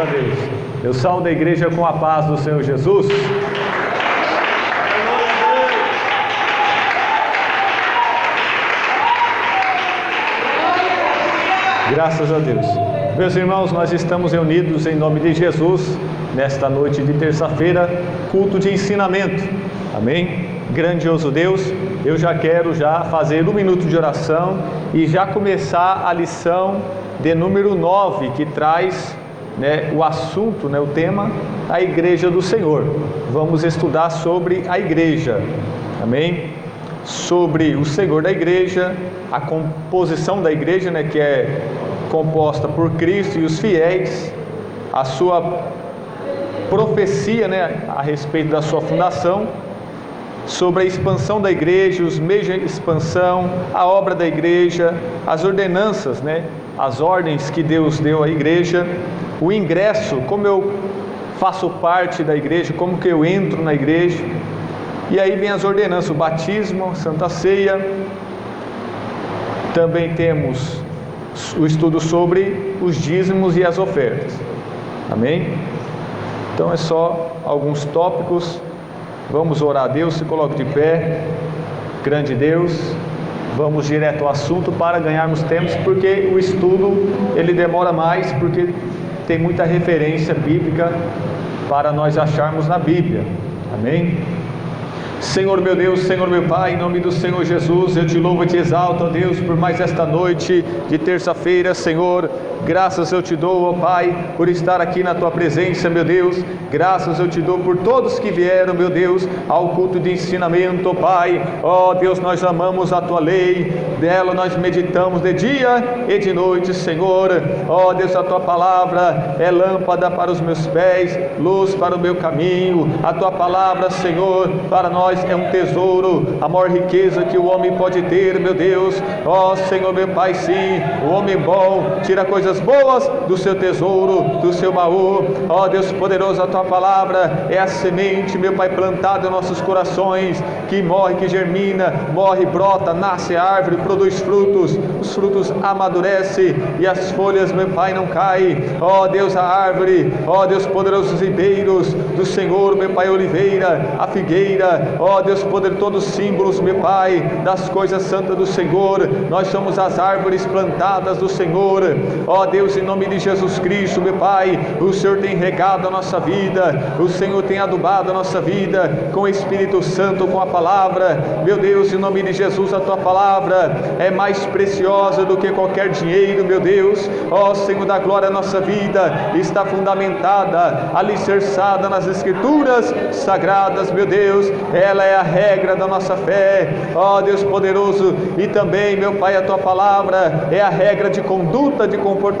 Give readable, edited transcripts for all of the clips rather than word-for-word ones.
a Deus. Eu saúdo a igreja com a paz do Senhor Jesus. Graças a Deus. Meus irmãos, nós estamos reunidos em nome de Jesus, nesta noite de terça-feira, culto de ensinamento. Amém? Grandioso Deus, eu já quero fazer 1 minuto de oração e já começar a lição de número 9, que traz o assunto, o tema, a igreja do Senhor. Vamos estudar sobre a igreja. Amém? Sobre o Senhor da igreja, a composição da igreja, que é composta por Cristo e os fiéis, a sua profecia, a respeito da sua fundação, sobre a expansão da igreja, os meios de expansão, a obra da igreja, as ordenanças, as ordens que Deus deu à igreja, o ingresso, como eu faço parte da igreja, como que eu entro na igreja, e aí vem as ordenanças, o batismo, a Santa Ceia. Também temos o estudo sobre os dízimos e as ofertas. Amém? Então é só alguns tópicos. Vamos orar a Deus, se coloque de pé. Grande Deus, vamos direto ao assunto para ganharmos tempo, porque o estudo ele demora mais, porque tem muita referência bíblica para nós acharmos na Bíblia. Amém? Senhor meu Deus, Senhor meu Pai, em nome do Senhor Jesus, eu te louvo e te exalto, ó Deus, por mais esta noite de terça-feira, Senhor. Graças eu te dou, ó Pai, por estar aqui na Tua presença, meu Deus. Graças eu te dou por todos que vieram, meu Deus, ao culto de ensinamento, ó Pai. Ó Deus, nós amamos a Tua lei, dela nós meditamos de dia e de noite, Senhor. Ó Deus, a Tua palavra é lâmpada para os meus pés, luz para o meu caminho. A Tua palavra, Senhor, para nós é um tesouro, a maior riqueza que o homem pode ter, meu Deus. Ó Senhor, meu Pai, sim, o homem bom tira coisas boas do seu tesouro, do seu baú. Ó Deus poderoso, a Tua palavra é a semente, meu Pai, plantada em nossos corações, que morre, que germina, morre, brota, nasce a árvore, produz frutos, os frutos amadurecem e as folhas, meu Pai, não caem. Ó Deus, a árvore, ó Deus poderoso, os ribeiros do Senhor, meu Pai, a oliveira, a figueira, ó Deus poderoso, todos os símbolos, meu Pai, das coisas santas do Senhor. Nós somos as árvores plantadas do Senhor. Ó Deus, em nome de Jesus Cristo, meu Pai, o Senhor tem regado a nossa vida, o Senhor tem adubado a nossa vida com o Espírito Santo, com a palavra. Meu Deus, em nome de Jesus, a Tua palavra é mais preciosa do que qualquer dinheiro, meu Deus. Ó Senhor da glória, a nossa vida está fundamentada, alicerçada nas Escrituras sagradas, meu Deus. Ela é a regra da nossa fé, ó Deus poderoso, e também, meu Pai, a Tua palavra é a regra de conduta, de comportamento.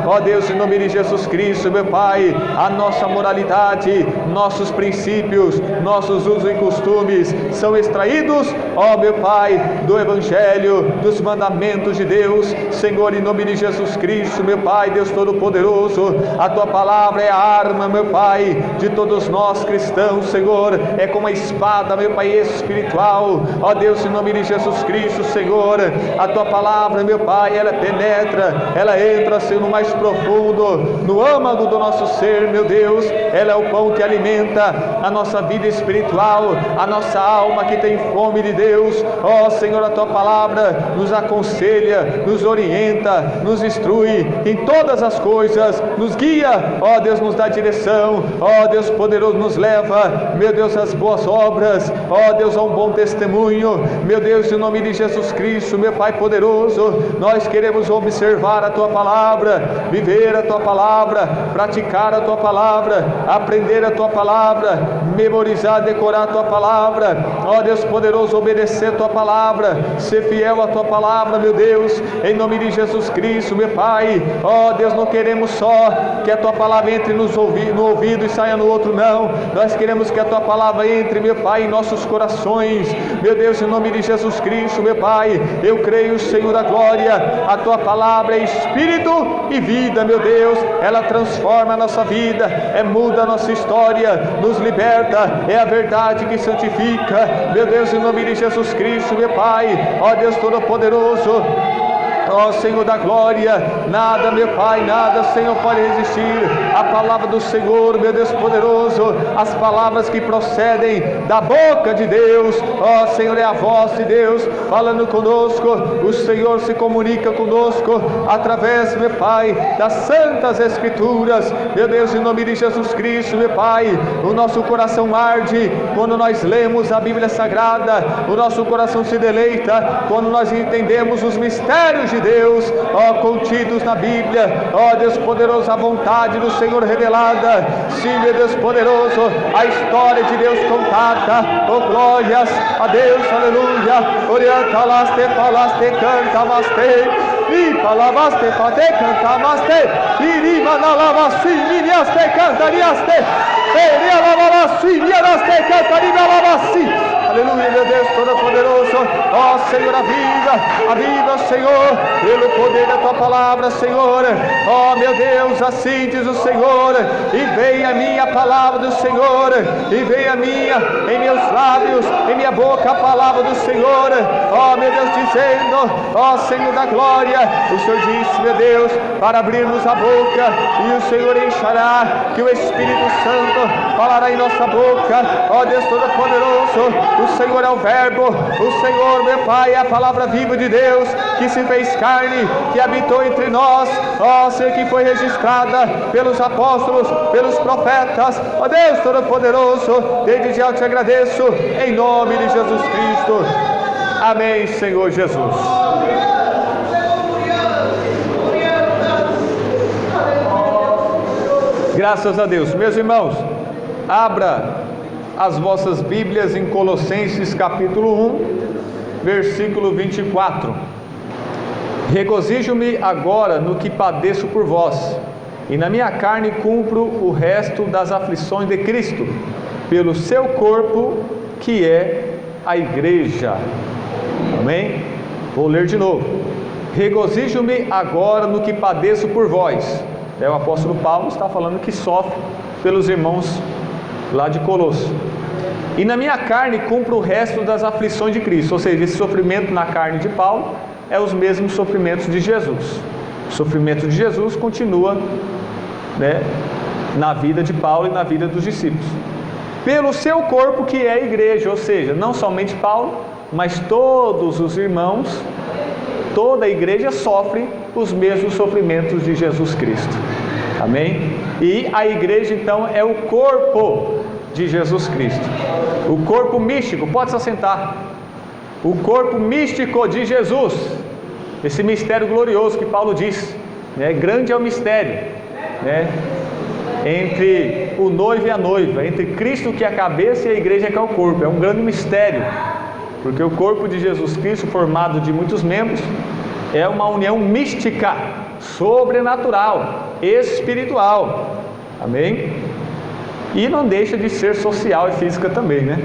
Ó Deus, em nome de Jesus Cristo, meu Pai, a nossa moralidade, nossos princípios, nossos usos e costumes são extraídos, ó meu Pai, do Evangelho, dos mandamentos de Deus. Senhor, em nome de Jesus Cristo, meu Pai, Deus Todo-Poderoso, a Tua palavra é a arma, meu Pai, de todos nós cristãos, Senhor, é como a espada, meu Pai, espiritual. Ó Deus, em nome de Jesus Cristo, Senhor, a Tua palavra, meu Pai, ela penetra, ela entra, Senhor, no mais profundo, no âmago do nosso ser, meu Deus. Ela é o pão que alimenta a nossa vida espiritual, a nossa alma que tem fome de Deus. Ó Senhor, a Tua palavra nos aconselha, nos orienta, nos instrui em todas as coisas, nos guia, ó Deus, nos dá direção, ó Deus poderoso, nos leva, meu Deus, às boas obras, ó Deus, a um bom testemunho. Meu Deus, em nome de Jesus Cristo, meu Pai poderoso, nós queremos observar a Tua palavra, viver a Tua palavra, praticar a Tua palavra, aprender a Tua palavra, memorizar, decorar a Tua palavra. Ó Deus poderoso, obedecer a Tua palavra, ser fiel à Tua palavra, meu Deus, em nome de Jesus Cristo, meu Pai. Ó Deus, não queremos só que a Tua palavra entre no ouvido e saia no outro, não. Nós queremos que a Tua palavra entre, meu Pai, em nossos corações. Meu Deus, em nome de Jesus Cristo, meu Pai, eu creio, Senhor da glória, a Tua palavra é Espírito e vida, meu Deus. Ela transforma a nossa vida, muda a nossa história, nos liberta, é a verdade que santifica. Meu Deus, em nome de Jesus Cristo, meu Pai, ó Deus Todo-Poderoso, Ó Senhor da glória, nada, meu Pai, nada, Senhor, pode resistir à palavra do Senhor, meu Deus poderoso, as palavras que procedem da boca de Deus. Ó Senhor, é a voz de Deus falando conosco. O Senhor se comunica conosco através, meu Pai, das santas Escrituras. Meu Deus, em nome de Jesus Cristo, meu Pai, o nosso coração arde quando nós lemos a Bíblia Sagrada, o nosso coração se deleita quando nós entendemos os mistérios de Deus, ó, contidos na Bíblia. Ó Deus poderoso, a vontade do Senhor revelada. Sim, meu Deus poderoso, a história de Deus contada. Oh, glórias a Deus, aleluia. Orienta laste, falaste, canta, maste. E palavaste, pate, canta, maste. Irima na lavaste, miriaste, cantariaste. Eria lavaste, miriaste, cantaria lavaste. Aleluia, meu Deus Todo-Poderoso. Ó Senhor, aviva, Senhor, pelo poder da Tua palavra, Senhor. Ó meu Deus, assim diz o Senhor. E venha a mim a palavra do Senhor, e venha a minha, em meus lábios, em minha boca, a palavra do Senhor. Ó meu Deus, dizendo, ó Senhor da glória, o Senhor disse, meu Deus, para abrirmos a boca, e o Senhor enxará, que o Espírito Santo falará em nossa boca. Ó Deus Todo-Poderoso, o Senhor é o Verbo, o Senhor, meu Pai, é a palavra viva de Deus, que se fez carne, que habitou entre nós. Ó Senhor, que foi registrada pelos apóstolos, pelos profetas. Ó Deus Todo-Poderoso, desde já eu te agradeço, em nome de Jesus Cristo. Amém, Senhor Jesus. Graças a Deus. Meus irmãos, abra as vossas Bíblias em Colossenses capítulo 1, versículo 24. Regozijo-me agora no que padeço por vós, e na minha carne cumpro o resto das aflições de Cristo, pelo seu corpo, que é a igreja. Amém? Vou ler de novo. Regozijo-me agora no que padeço por vós. O apóstolo Paulo está falando que sofre pelos irmãos lá de Colosso. E na minha carne cumpro o resto das aflições de Cristo. Ou seja, esse sofrimento na carne de Paulo é os mesmos sofrimentos de Jesus. O sofrimento de Jesus continua, né, na vida de Paulo e na vida dos discípulos. Pelo seu corpo, que é a igreja. Ou seja, não somente Paulo, mas todos os irmãos, toda a igreja sofre os mesmos sofrimentos de Jesus Cristo. Amém? E a igreja então é o corpo de Jesus Cristo. O corpo místico, pode se assentar. O corpo místico de Jesus. Esse mistério glorioso que Paulo diz, né? Grande é o mistério, né? Entre o noivo e a noiva, entre Cristo que é a cabeça e a igreja que é o corpo. É um grande mistério, porque o corpo de Jesus Cristo, formado de muitos membros, é uma união mística, sobrenatural, espiritual. Amém? E não deixa de ser social e física também, né?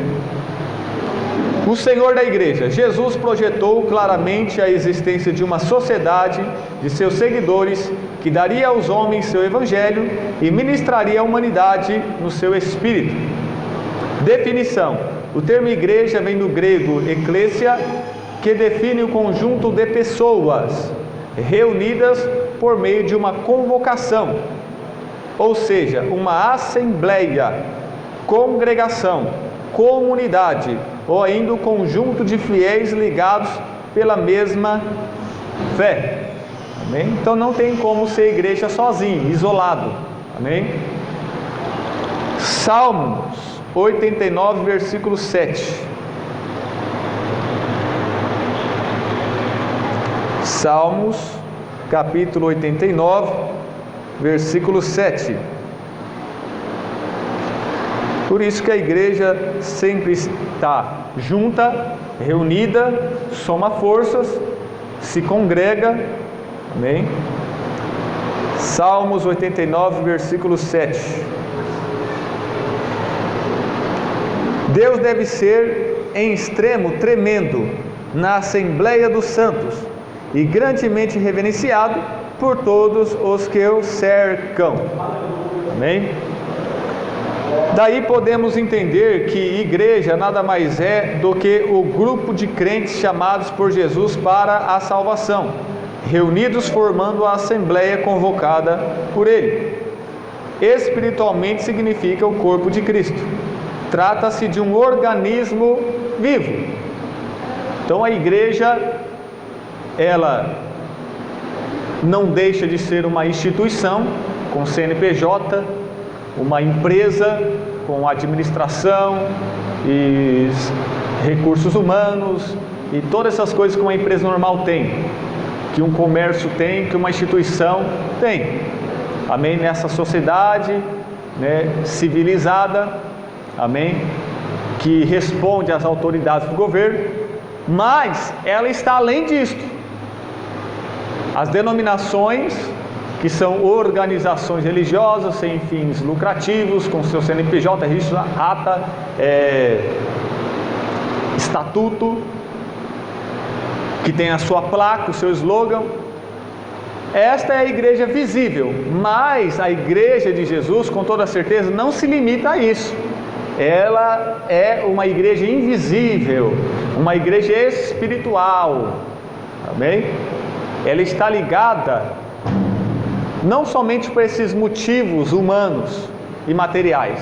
O Senhor da igreja, Jesus projetou claramente a existência de uma sociedade de seus seguidores que daria aos homens seu evangelho e ministraria a humanidade no seu espírito. Definição: o termo igreja vem do grego eklesia, que define o conjunto de pessoas reunidas por meio de uma convocação, ou seja, uma assembleia, congregação, comunidade, ou ainda o conjunto de fiéis ligados pela mesma fé. Amém? Então não tem como ser igreja sozinho, isolado. Amém? Salmos 89, versículo 7. Salmos, capítulo 89, versículo 7. Por isso que a igreja sempre está junta, reunida, soma forças, se congrega. Amém? Salmos 89, versículo 7. Deus deve ser em extremo tremendo na Assembleia dos Santos e grandemente reverenciado por todos os que o cercam. Amém? Daí podemos entender que igreja nada mais é do que o grupo de crentes chamados por Jesus para a salvação, reunidos formando a assembleia convocada por Ele. Espiritualmente significa o corpo de Cristo. Trata-se de um organismo vivo. Então a igreja, ela não deixa de ser uma instituição com CNPJ, uma empresa com administração e recursos humanos e todas essas coisas que uma empresa normal tem, que um comércio tem, que uma instituição tem. Amém? Nessa sociedade, né, civilizada, amém? Que responde às autoridades do governo, mas ela está além disto. As denominações, que são organizações religiosas sem fins lucrativos, com seu CNPJ, registro, ata, estatuto, que tem a sua placa, o seu slogan. Esta é a igreja visível, mas a igreja de Jesus, com toda certeza, não se limita a isso. Ela é uma igreja invisível, uma igreja espiritual, amém? Ela está ligada não somente por esses motivos humanos e materiais,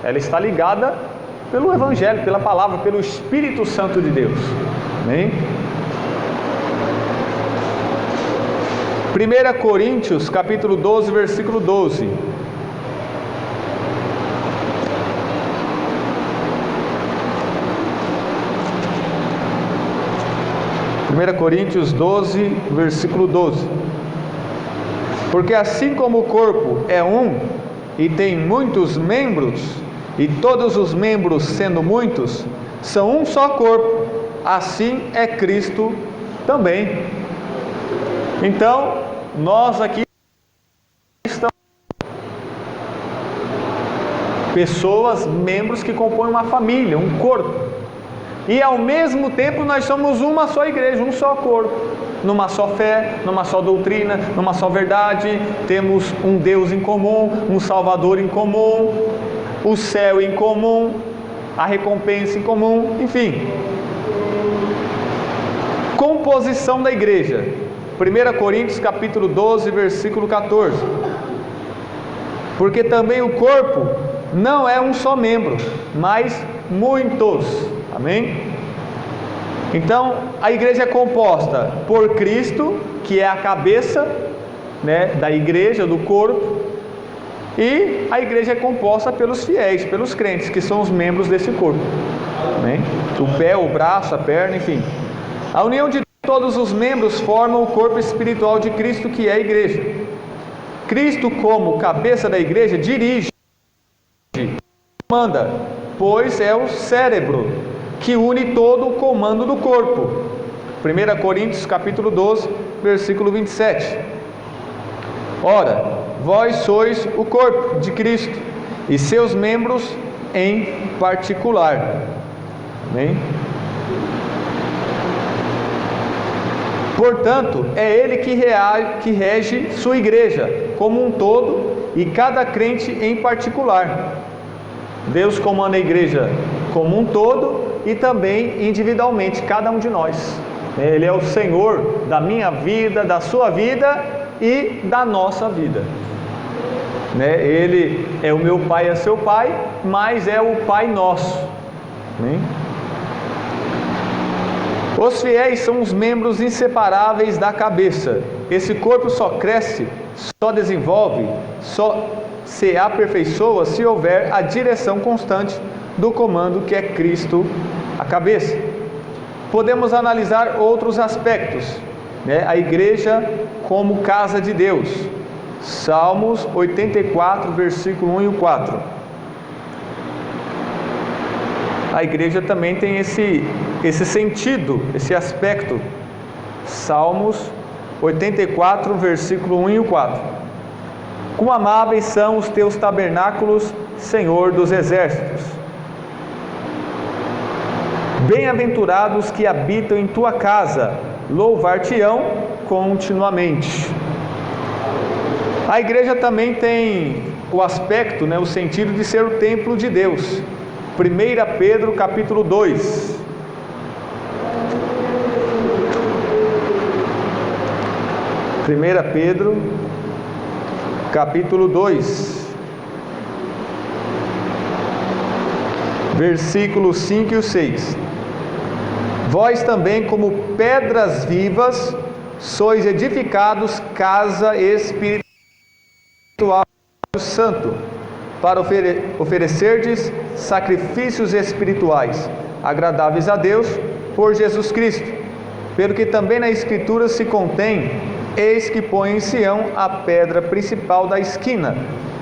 ela está ligada pelo Evangelho, pela palavra, pelo Espírito Santo de Deus, amém? 1 Coríntios, capítulo 12, versículo 12. Coríntios 12, versículo 12. Porque assim como o corpo é um e tem muitos membros, e todos os membros, sendo muitos, são um só corpo, assim é Cristo também. Então, nós aqui estamos pessoas, membros que compõem uma família, um corpo. E ao mesmo tempo nós somos uma só igreja, um só corpo, numa só fé, numa só doutrina, numa só verdade. Temos um Deus em comum, um Salvador em comum, o céu em comum, a recompensa em comum, enfim. Composição da igreja. 1 Coríntios capítulo 12, versículo 14. Porque também o corpo não é um só membro, mas muitos. Amém? Então, a igreja é composta por Cristo, que é a cabeça, né, da igreja, do corpo, e a igreja é composta pelos fiéis, pelos crentes, que são os membros desse corpo. Amém? O pé, o braço, a perna, enfim. A união de todos os membros forma o corpo espiritual de Cristo, que é a igreja. Cristo, como cabeça da igreja, dirige, manda, pois é o cérebro que une todo o comando do corpo. 1 Coríntios capítulo 12, versículo 27. Ora, vós sois o corpo de Cristo, e seus membros em particular. Amém? Portanto, é Ele que rege sua igreja como um todo, e cada crente em particular. Deus comanda a igreja como um todo e também individualmente, cada um de nós. Ele é o Senhor da minha vida, da sua vida e da nossa vida. Ele é o meu Pai, é seu Pai, mas é o Pai nosso. Os fiéis são os membros inseparáveis da cabeça. Esse corpo só cresce, só desenvolve, só se aperfeiçoa se houver a direção constante do comando, que é Cristo, a cabeça. Podemos analisar outros aspectos, a igreja como casa de Deus. Salmos 84, versículo 1 e 4. A igreja também tem esse sentido, esse aspecto. Salmos 84, versículo 1 e 4. Quão amáveis são os teus tabernáculos, Senhor dos exércitos. Bem-aventurados que habitam em tua casa, louvar-te-ão continuamente. A igreja também tem o aspecto, o sentido de ser o templo de Deus. 1 Pedro capítulo 2. 1 Pedro, capítulo 2, versículos 5 e 6. Vós também, como pedras vivas, sois edificados casa espiritual santo, para oferecerdes sacrifícios espirituais, agradáveis a Deus, por Jesus Cristo. Pelo que também na Escritura se contém: eis que põe em Sião a pedra principal da esquina,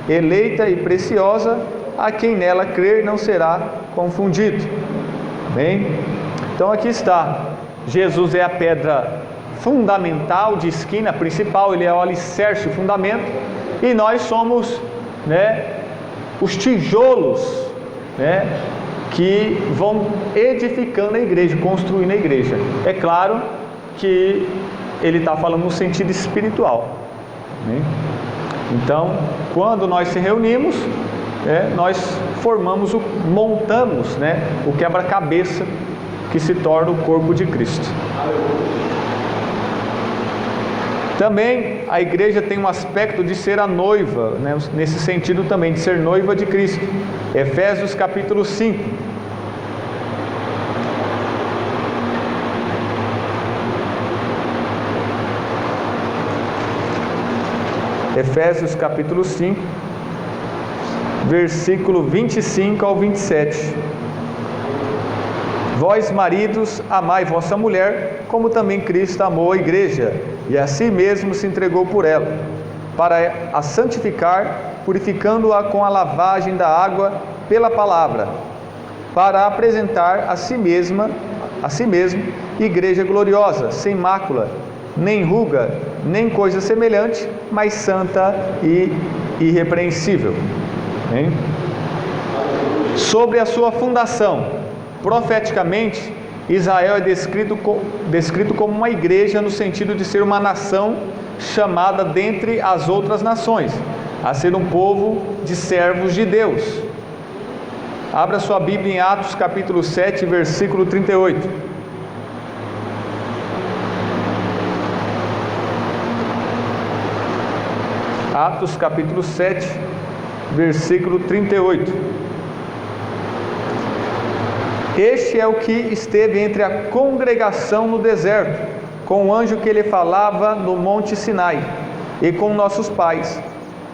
eleita e preciosa, a quem nela crer não será confundido. Amém? Então aqui está, Jesus é a pedra fundamental de esquina, principal, ele é o alicerce, o fundamento, e nós somos, os tijolos, que vão edificando a igreja, construindo a igreja. É claro que ele está falando no sentido espiritual, né? Então, quando nós se reunimos, nós montamos, o quebra-cabeça que se torna o corpo de Cristo. Também a igreja tem um aspecto de ser a noiva, nesse sentido também, de ser noiva de Cristo. Efésios capítulo 5. Efésios capítulo 5, versículo 25 ao 27. Vós, maridos, amai vossa mulher, como também Cristo amou a igreja, e a si mesmo se entregou por ela, para a santificar, purificando-a com a lavagem da água pela palavra, para apresentar a si mesmo, igreja gloriosa, sem mácula, nem ruga, nem coisa semelhante, mas santa e irrepreensível. Hein? Sobre a sua fundação, profeticamente, Israel é descrito como uma igreja no sentido de ser uma nação chamada dentre as outras nações, a ser um povo de servos de Deus. Abra sua Bíblia em Atos capítulo 7, versículo 38. Atos capítulo 7, versículo 38. Este é o que esteve entre a congregação no deserto, com o anjo que lhe falava no monte Sinai, e com nossos pais,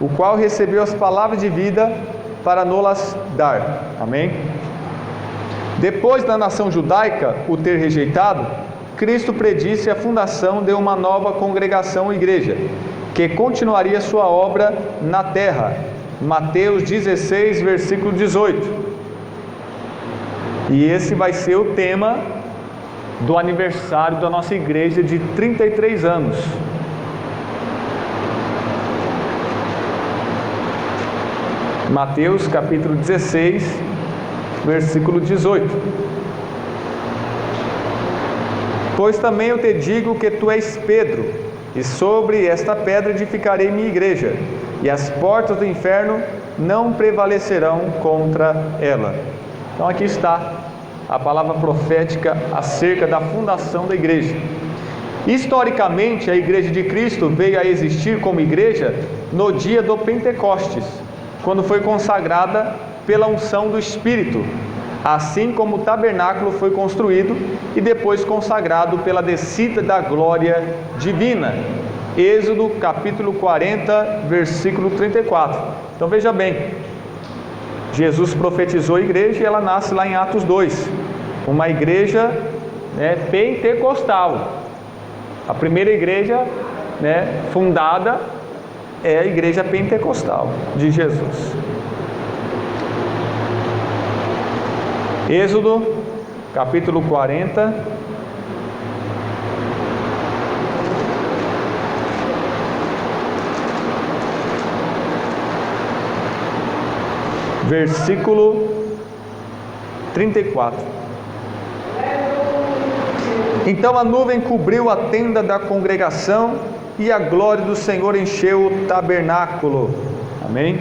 o qual recebeu as palavras de vida para nos-las dar. Amém? Depois da nação judaica o ter rejeitado, Cristo predisse a fundação de uma nova congregação ou igreja, que continuaria sua obra na terra. Mateus 16, versículo 18. E esse vai ser o tema do aniversário da nossa igreja de 33 anos. Mateus capítulo 16, versículo 18. Pois também eu te digo que tu és Pedro, e sobre esta pedra edificarei minha igreja, e as portas do inferno não prevalecerão contra ela. Então aqui está a palavra profética acerca da fundação da igreja. Historicamente, a igreja de Cristo veio a existir como igreja no dia do Pentecostes, quando foi consagrada pela unção do Espírito, assim como o tabernáculo foi construído e depois consagrado pela descida da glória divina. Êxodo capítulo 40, versículo 34. Então veja bem, Jesus profetizou a igreja e ela nasce lá em Atos 2, uma igreja pentecostal. A primeira igreja fundada é a igreja pentecostal de Jesus. Êxodo capítulo 40, versículo 34. Então a nuvem cobriu a tenda da congregação e a glória do Senhor encheu o tabernáculo. Amém?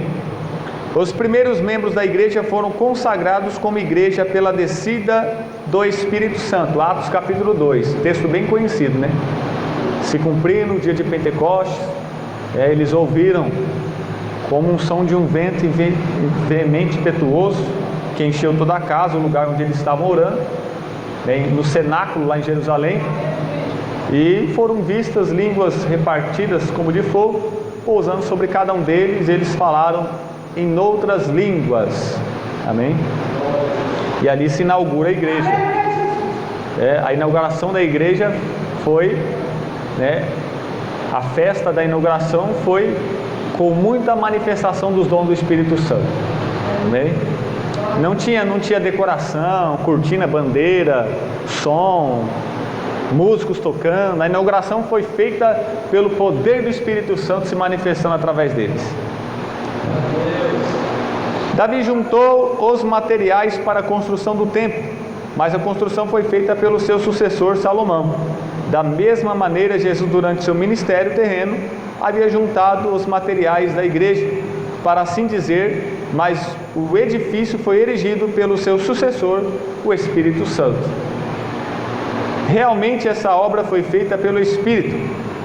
Os primeiros membros da igreja foram consagrados como igreja pela descida do Espírito Santo. Atos capítulo 2, texto bem conhecido, se cumprir no dia de Pentecostes. Eles ouviram como um som de um vento veemente, impetuoso, que encheu toda a casa, o lugar onde eles estavam orando, no cenáculo lá em Jerusalém, e foram vistas línguas repartidas como de fogo, pousando sobre cada um deles. Eles falaram em outras línguas. Amém? E ali se inaugura a igreja. A inauguração da igreja foi, a festa da inauguração foi com muita manifestação dos dons do Espírito Santo. Amém? Não tinha decoração, cortina, bandeira, som, músicos tocando. A inauguração foi feita pelo poder do Espírito Santo se manifestando através deles. Davi juntou os materiais para a construção do templo, mas a construção foi feita pelo seu sucessor Salomão. Da mesma maneira, Jesus, durante seu ministério terreno, havia juntado os materiais da igreja, para assim dizer, mas o edifício foi erigido pelo seu sucessor, o Espírito Santo. Realmente essa obra foi feita pelo Espírito,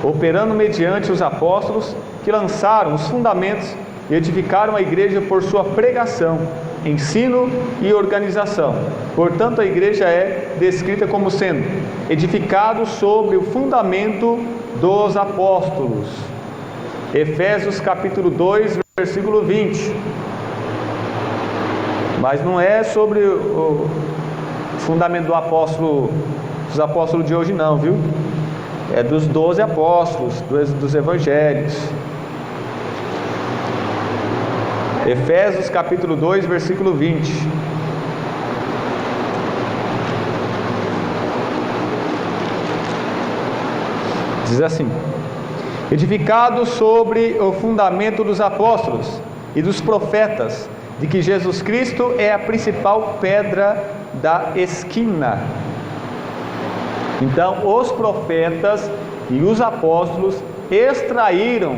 operando mediante os apóstolos, que lançaram os fundamentos e edificaram a igreja por sua pregação, ensino e organização. Portanto, a igreja é descrita como sendo edificado sobre o fundamento dos apóstolos. Efésios capítulo 2, versículo 20. Mas não é sobre o fundamento dos apóstolos de hoje não, viu? É dos 12 apóstolos, dos evangelhos. Efésios capítulo 2, versículo 20. Diz assim: edificado sobre o fundamento dos apóstolos e dos profetas, de que Jesus Cristo é a principal pedra da esquina. Então, os profetas e os apóstolos extraíram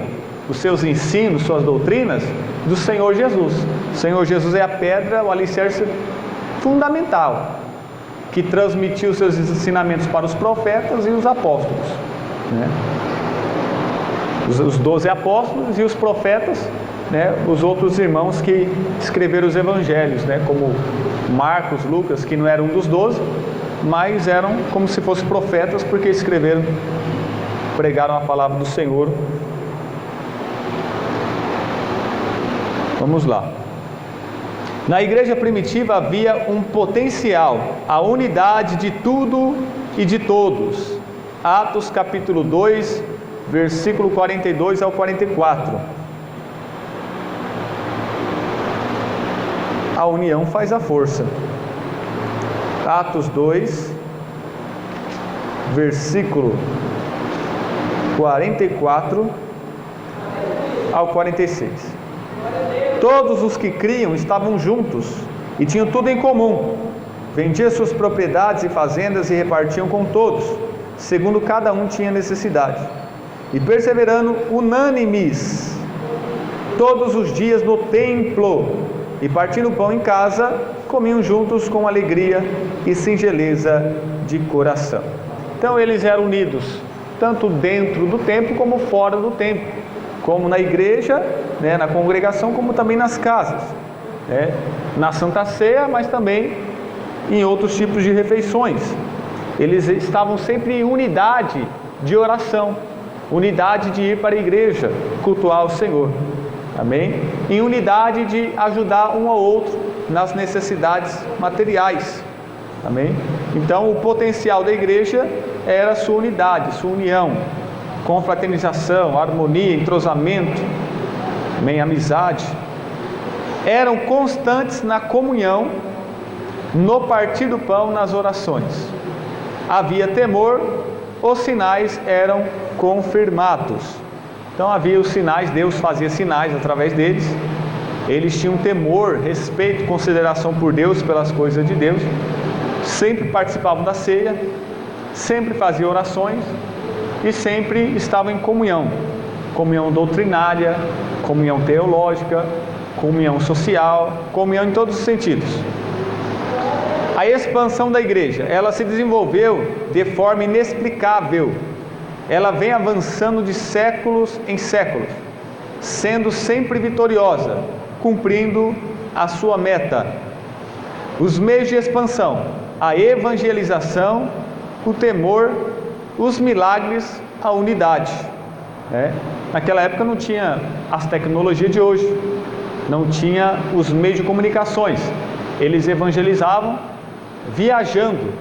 os seus ensinos, suas doutrinas, do Senhor Jesus. O Senhor Jesus é a pedra, o alicerce fundamental, que transmitiu seus ensinamentos para os profetas e os apóstolos, Os 12 apóstolos e os profetas, os outros irmãos que escreveram os evangelhos, como Marcos, Lucas, que não eram um dos 12, mas eram como se fossem profetas, porque pregaram a palavra do Senhor. Vamos lá. Na igreja primitiva havia um potencial, a unidade de tudo e de todos. Atos capítulo 2, versículo 42 ao 44. A união faz a força. Atos 2, versículo 44 ao 46. Todos os que criam estavam juntos e tinham tudo em comum. Vendiam suas propriedades e fazendas e repartiam com todos, segundo cada um tinha necessidade. E perseverando unânimes todos os dias no templo, e partindo o pão em casa, comiam juntos com alegria e singeleza de coração. Então eles eram unidos, tanto dentro do templo como fora do templo, como na igreja, na congregação, como também nas casas, na Santa Ceia, mas também em outros tipos de refeições. Eles estavam sempre em unidade de oração, unidade de ir para a igreja, cultuar o Senhor, amém? Em unidade de ajudar um ao outro nas necessidades materiais, amém? Então o potencial da igreja era a sua unidade, sua união, confraternização, harmonia, entrosamento, amém? Amizade. Eram constantes na comunhão, no partir do pão, nas orações. Havia temor, os sinais eram confirmados. Então havia os sinais, Deus fazia sinais através deles. Eles tinham temor, respeito, consideração por Deus, pelas coisas de Deus. Sempre participavam da ceia, sempre faziam orações e sempre estavam em comunhão. Comunhão doutrinária, comunhão teológica, comunhão social, comunhão em todos os sentidos. A expansão da igreja, ela se desenvolveu de forma inexplicável, ela vem avançando de séculos em séculos, sendo sempre vitoriosa, cumprindo a sua meta. Os meios de expansão: a evangelização, o temor, os milagres, a unidade. Naquela época não tinha as tecnologias de hoje, não tinha os meios de comunicações. Eles evangelizavam viajando,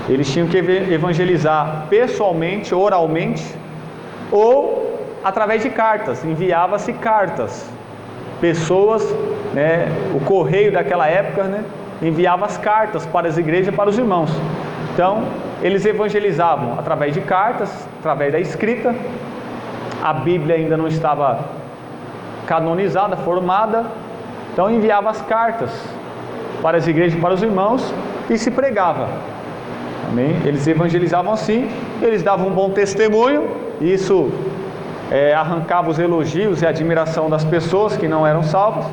Eles tinham que evangelizar pessoalmente, oralmente, ou através de cartas. Enviava-se cartas. Pessoas, o correio daquela época, enviava as cartas para as igrejas e para os irmãos. Então, eles evangelizavam através de cartas, através da escrita. A Bíblia ainda não estava canonizada, formada. Então, enviava as cartas para as igrejas e para os irmãos e se pregava. Amém? Eles evangelizavam assim, eles davam um bom testemunho, e isso arrancava os elogios e a admiração das pessoas que não eram salvas,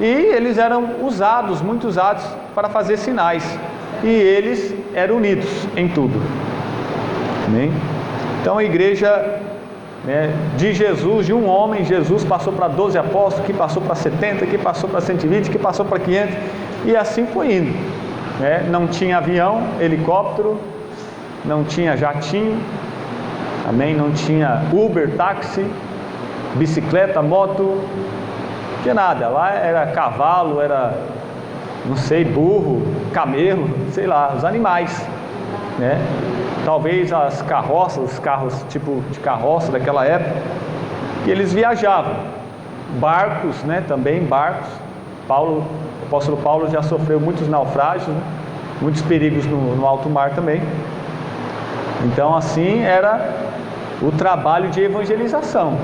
e eles eram usados, muito usados, para fazer sinais, e eles eram unidos em tudo. Amém? Então a igreja de Jesus, de um homem, Jesus passou para 12 apóstolos, que passou para 70, que passou para 120, que passou para 500, e assim foi indo. Não tinha avião, helicóptero, não tinha jatinho, amém? Não tinha Uber, táxi, bicicleta, moto, não tinha nada. Lá era cavalo, era, não sei, burro, camelo, sei lá, os animais, Talvez as carroças, os carros tipo de carroça daquela época, que eles viajavam. Barcos, também barcos. O apóstolo Paulo já sofreu muitos naufrágios, muitos perigos no alto mar também. Então assim era o trabalho de evangelização.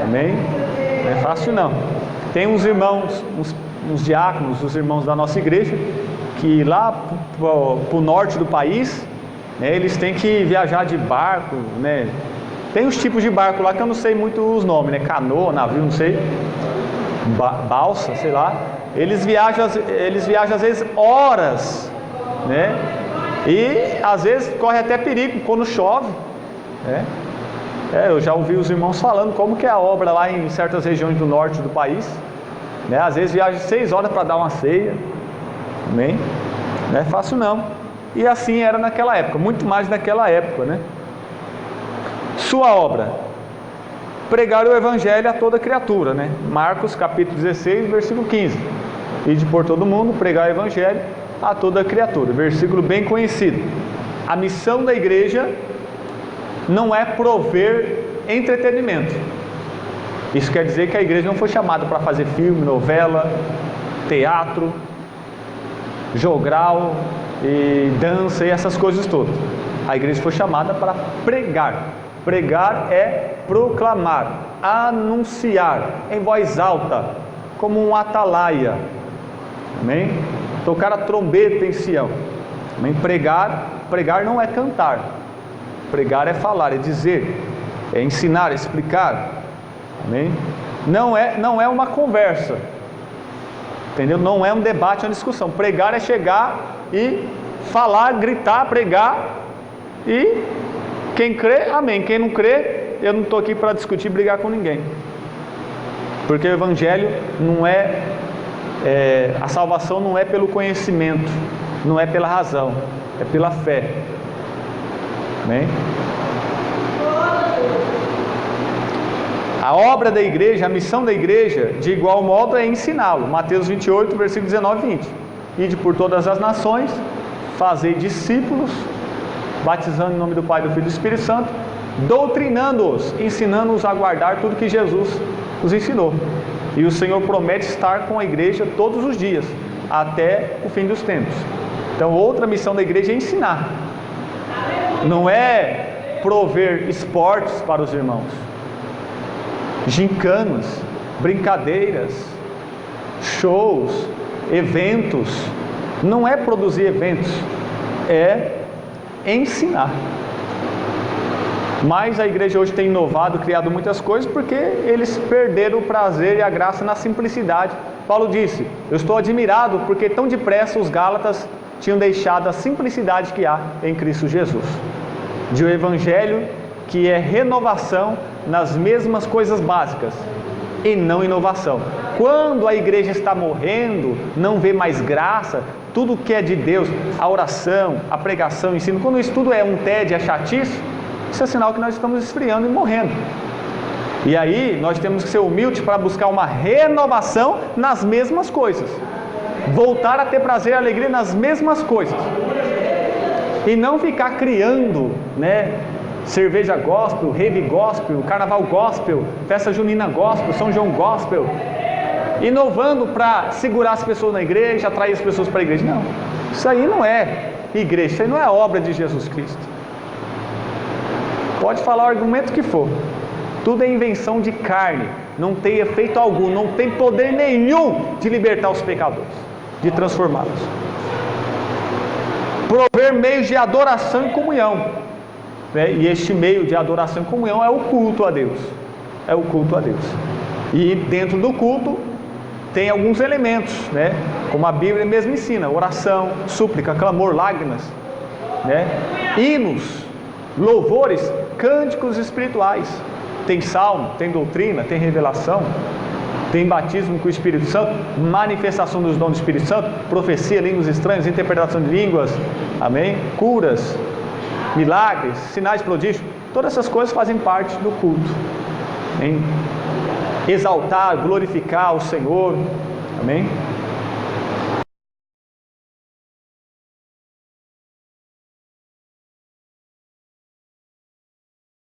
Amém? Não é fácil não. Tem uns irmãos, uns diáconos, os irmãos da nossa igreja, que lá para o norte do país, eles têm que viajar de barco, Tem os tipos de barco lá que eu não sei muito os nomes, canoa, navio, não sei, balsa, sei lá. Eles viajam às vezes horas, E às vezes corre até perigo quando chove, Eu já ouvi os irmãos falando como que é a obra lá em certas regiões do norte do país, Às vezes viaja 6 horas para dar uma ceia, amém? Não é fácil não. E assim era naquela época, muito mais naquela época, Sua obra: pregar o evangelho a toda criatura, Marcos capítulo 16, versículo 15. Ide por todo mundo, pregar o evangelho a toda criatura. Versículo bem conhecido. A missão da igreja não é prover entretenimento. Isso quer dizer que a igreja não foi chamada para fazer filme, novela, teatro, jogral e dança e essas coisas todas. A igreja foi chamada para pregar. Pregar é proclamar, anunciar em voz alta, como um atalaia. Amém? Tocar a trombeta em Sião. Amém? Pregar não é cantar. Pregar é falar, é dizer, é ensinar, é explicar. Amém? Não é uma conversa. Entendeu? Não é um debate, é uma discussão. Pregar é chegar e falar, gritar, pregar, e quem crê, amém. Quem não crê, eu não estou aqui para discutir, brigar com ninguém, porque o evangelho não a salvação não é pelo conhecimento, não é pela razão, é pela fé. Amém? A obra da igreja, a missão da igreja, de igual modo, é ensiná-lo. Mateus 28, versículo 19 e 20. Ide por todas as nações, fazei discípulos, batizando em nome do Pai, do Filho e do Espírito Santo, doutrinando-os, ensinando-os a guardar tudo que Jesus os ensinou. E o Senhor promete estar com a igreja todos os dias, até o fim dos tempos. Então, outra missão da igreja é ensinar. Não é prover esportes para os irmãos, gincanas, brincadeiras, shows, eventos. Não é produzir eventos, é ensinar. Mas a igreja hoje tem inovado, criado muitas coisas, porque eles perderam o prazer e a graça na simplicidade. Paulo disse: eu estou admirado porque tão depressa os Gálatas tinham deixado a simplicidade que há em Cristo Jesus. de um evangelho que é renovação nas mesmas coisas básicas e não inovação. Quando a igreja está morrendo, não vê mais graça, tudo que é de Deus, a oração, a pregação, o ensino, quando isso tudo é um tédio, é chatice, isso é sinal que nós estamos esfriando e morrendo. E aí nós temos que ser humildes para buscar uma renovação nas mesmas coisas, voltar a ter prazer e alegria nas mesmas coisas, e não ficar criando, cerveja gospel, rave gospel, carnaval gospel, festa junina gospel, São João gospel, inovando para segurar as pessoas na igreja, atrair as pessoas para a igreja. Não, isso aí não é igreja, isso aí não é obra de Jesus Cristo. Pode falar o argumento que for, tudo é invenção de carne, não tem efeito algum, não tem poder nenhum de libertar os pecadores, de transformá-los. Prover meios de adoração e comunhão, e este meio de adoração e comunhão é o culto a Deus, e dentro do culto tem alguns elementos, como a Bíblia mesmo ensina: oração, súplica, clamor, lágrimas, hinos, louvores, cânticos espirituais, tem salmo, tem doutrina, tem revelação, tem batismo com o Espírito Santo, manifestação dos dons do Espírito Santo, profecia, línguas estranhas, interpretação de línguas, amém? Curas, milagres, sinais, prodígios, todas essas coisas fazem parte do culto, amém? Exaltar, glorificar o Senhor, amém?